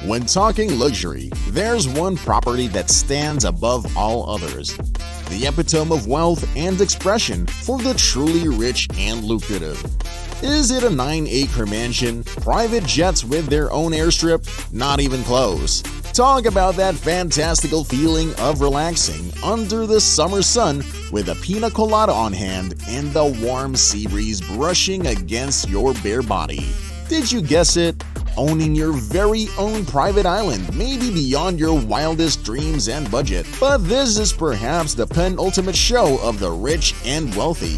When talking luxury, there's one property that stands above all others. The epitome of wealth and expression for the truly rich and lucrative. Is it a 9-acre mansion, private jets with their own airstrip? Not even close. Talk about that fantastical feeling of relaxing under the summer sun with a pina colada on hand and the warm sea breeze brushing against your bare body. Did you guess it? Owning your very own private island may be beyond your wildest dreams and budget, but this is perhaps the penultimate show of the rich and wealthy.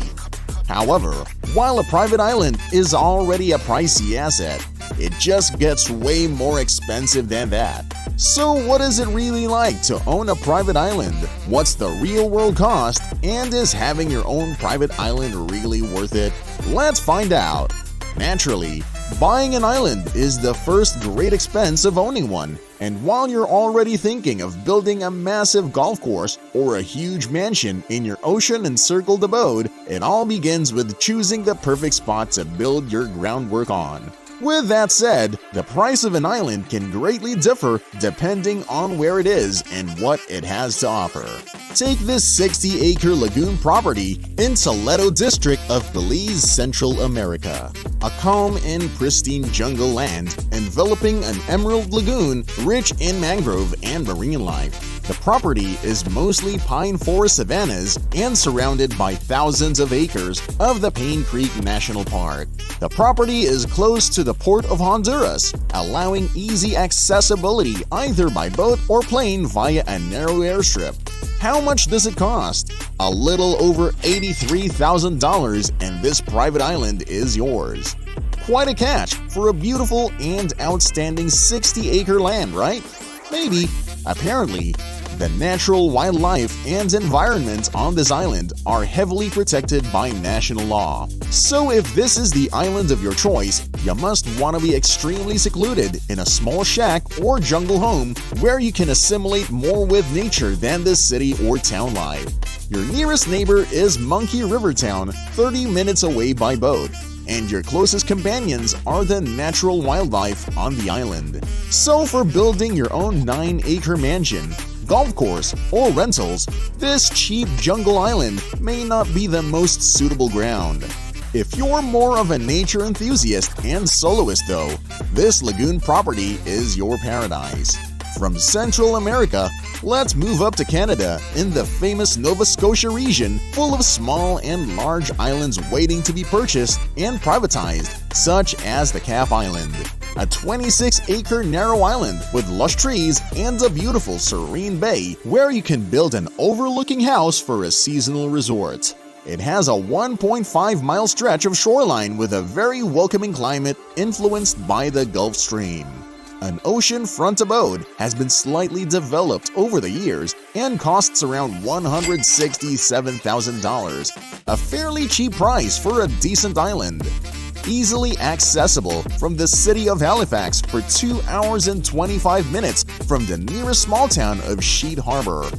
However, while a private island is already a pricey asset, it just gets way more expensive than that. So what is it really like to own a private island? What's the real-world cost? And is having your own private island really worth it? Let's find out. Naturally, buying an island is the first great expense of owning one. And while you're already thinking of building a massive golf course or a huge mansion in your ocean-encircled abode, it all begins with choosing the perfect spot to build your groundwork on. With that said, the price of an island can greatly differ depending on where it is and what it has to offer. Take this 60-acre lagoon property in Toledo district of Belize, Central America. A calm and pristine jungle land enveloping an emerald lagoon rich in mangrove and marine life. The property is mostly pine forest savannas and surrounded by thousands of acres of the Payne Creek National Park. The property is close to the port of Honduras, allowing easy accessibility either by boat or plane via a narrow airstrip. How much does it cost? A little over $83,000, and this private island is yours. Quite a catch for a beautiful and outstanding 60-acre land, right? Maybe. Apparently, the natural wildlife and environment on this island are heavily protected by national law. So if this is the island of your choice, you must want to be extremely secluded in a small shack or jungle home where you can assimilate more with nature than the city or town life. Your nearest neighbor is Monkey River Town, 30 minutes away by boat, and your closest companions are the natural wildlife on the island. So for building your own 9-acre mansion, golf course, or rentals, this cheap jungle island may not be the most suitable ground. If you're more of a nature enthusiast and soloist though, this lagoon property is your paradise. From Central America, let's move up to Canada in the famous Nova Scotia region full of small and large islands waiting to be purchased and privatized, such as the Calf Island. A 26-acre narrow island with lush trees and a beautiful serene bay where you can build an overlooking house for a seasonal resort. It has a 1.5-mile stretch of shoreline with a very welcoming climate influenced by the Gulf Stream. An ocean-front abode has been slightly developed over the years and costs around $167,000, a fairly cheap price for a decent island. Easily accessible from the city of Halifax for 2 hours and 25 minutes from the nearest small town of Sheet Harbor.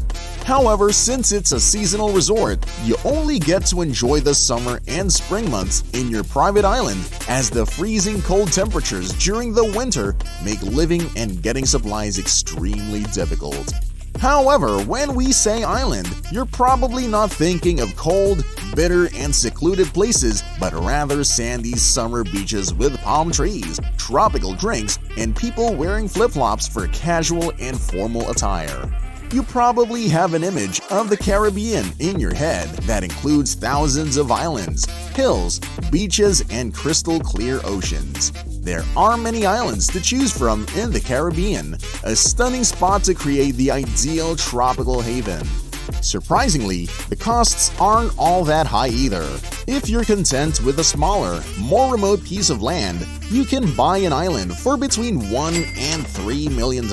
However, since it's a seasonal resort, you only get to enjoy the summer and spring months in your private island, as the freezing cold temperatures during the winter make living and getting supplies extremely difficult. However, when we say island, you're probably not thinking of cold, bitter, and secluded places, but rather sandy summer beaches with palm trees, tropical drinks, and people wearing flip-flops for casual and formal attire. You probably have an image of the Caribbean in your head that includes thousands of islands, hills, beaches, and crystal clear oceans. There are many islands to choose from in the Caribbean, a stunning spot to create the ideal tropical haven. Surprisingly, the costs aren't all that high either. If you're content with a smaller, more remote piece of land, you can buy an island for between $1 and $3 million.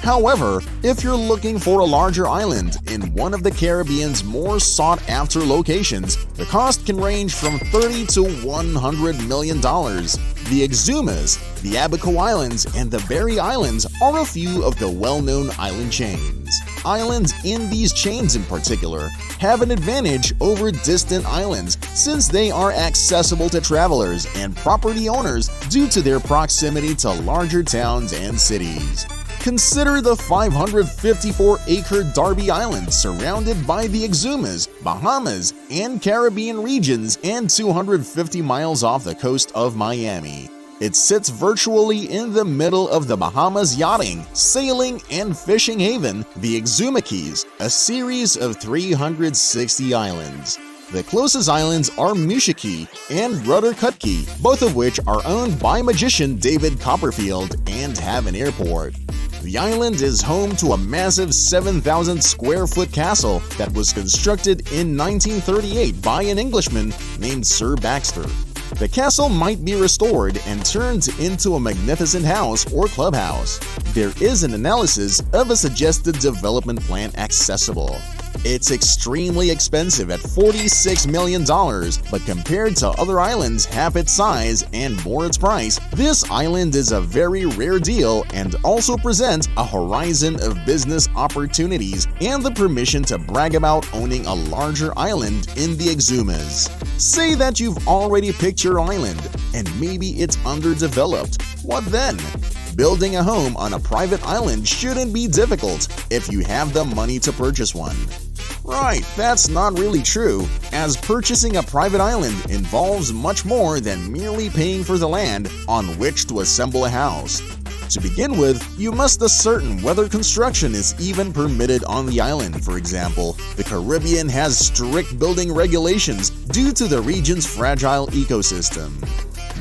However, if you're looking for a larger island in one of the Caribbean's more sought-after locations, the cost can range from $30 to $100 million. The Exumas, the Abaco Islands, and the Berry Islands are a few of the well-known island chains. Islands in these chains in particular have an advantage over distant islands since they are accessible to travelers and property owners due to their proximity to larger towns and cities. Consider the 554-acre Darby Island surrounded by the Exumas, Bahamas, and Caribbean regions and 250 miles off the coast of Miami. It sits virtually in the middle of the Bahamas yachting, sailing, and fishing haven, the Exuma Keys, a series of 360 islands. The closest islands are Musha Key and Rudder Cut Key, both of which are owned by magician David Copperfield and have an airport. The island is home to a massive 7,000 square foot castle that was constructed in 1938 by an Englishman named Sir Baxter. The castle might be restored and turned into a magnificent house or clubhouse. There is an analysis of a suggested development plan accessible. It's extremely expensive at $46 million, but compared to other islands half its size and more its price, this island is a very rare deal and also presents a horizon of business opportunities and the permission to brag about owning a larger island in the Exumas. Say that you've already picked your island, and maybe it's underdeveloped. What then? Building a home on a private island shouldn't be difficult if you have the money to purchase one. Right, that's not really true, as purchasing a private island involves much more than merely paying for the land on which to assemble a house. To begin with, you must ascertain whether construction is even permitted on the island. For example, the Caribbean has strict building regulations due to the region's fragile ecosystem.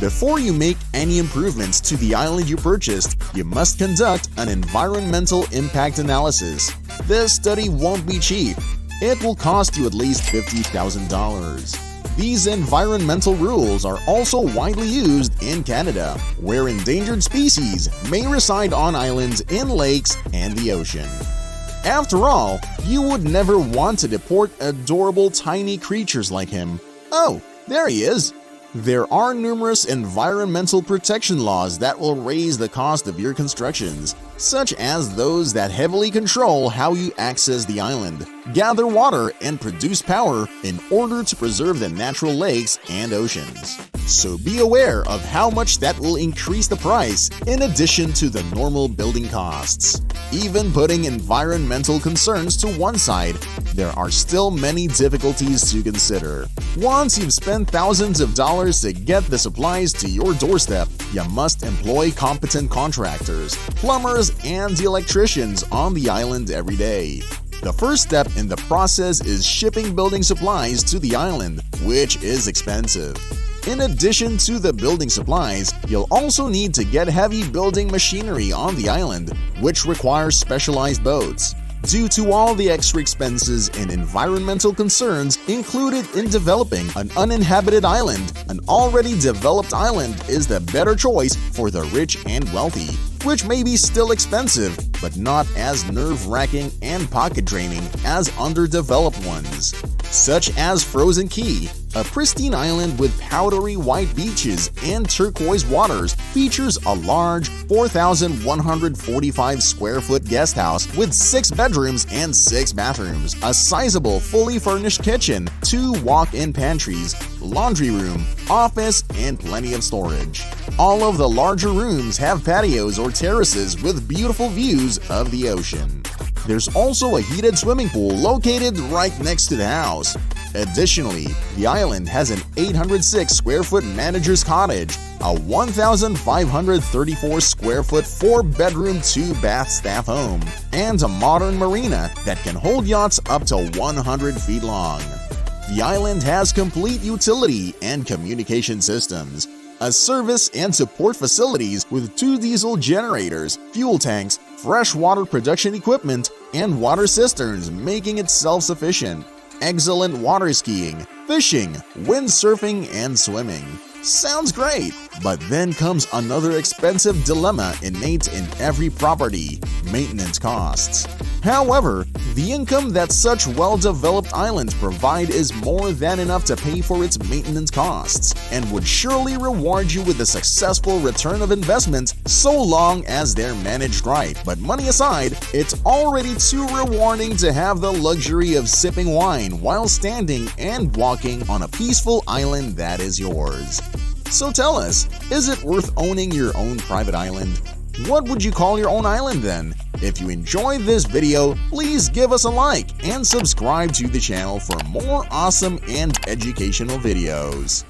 Before you make any improvements to the island you purchased, you must conduct an environmental impact analysis. This study won't be cheap. It will cost you at least $50,000. These environmental rules are also widely used in Canada, where endangered species may reside on islands in lakes and the ocean. After all, you would never want to deport adorable tiny creatures like him. Oh, there he is! There are numerous environmental protection laws that will raise the cost of your constructions, such as those that heavily control how you access the island, gather water, and produce power in order to preserve the natural lakes and oceans. So be aware of how much that will increase the price in addition to the normal building costs. Even putting environmental concerns to one side, there are still many difficulties to consider. Once you've spent thousands of dollars to get the supplies to your doorstep, you must employ competent contractors, plumbers, and electricians on the island every day. The first step in the process is shipping building supplies to the island, which is expensive. In addition to the building supplies, you'll also need to get heavy building machinery on the island, which requires specialized boats. Due to all the extra expenses and environmental concerns included in developing an uninhabited island, an already developed island is the better choice for the rich and wealthy, which may be still expensive, but not as nerve-wracking and pocket-draining as underdeveloped ones, such as Frozen Key. A pristine island with powdery white beaches and turquoise waters features a large 4,145 square foot guest house with 6 bedrooms and 6 bathrooms, a sizable fully furnished kitchen, 2 walk-in pantries, laundry room, office, and plenty of storage. All of the larger rooms have patios or terraces with beautiful views of the ocean. There's also a heated swimming pool located right next to the house. Additionally, the island has an 806 square foot manager's cottage, a 1,534 square foot 4-bedroom 2-bath staff home, and a modern marina that can hold yachts up to 100 feet long. The island has complete utility and communication systems, a service and support facilities with 2 diesel generators, fuel tanks, freshwater production equipment, and water cisterns, making it self-sufficient. Excellent water skiing, fishing, windsurfing, and swimming. Sounds great, but then comes another expensive dilemma innate in every property: maintenance costs. However, the income that such well-developed islands provide is more than enough to pay for its maintenance costs, and would surely reward you with a successful return of investment so long as they're managed right. But money aside, it's already too rewarding to have the luxury of sipping wine while standing and walking on a peaceful island that is yours. So tell us, is it worth owning your own private island? What would you call your own island then? If you enjoyed this video, please give us a like and subscribe to the channel for more awesome and educational videos.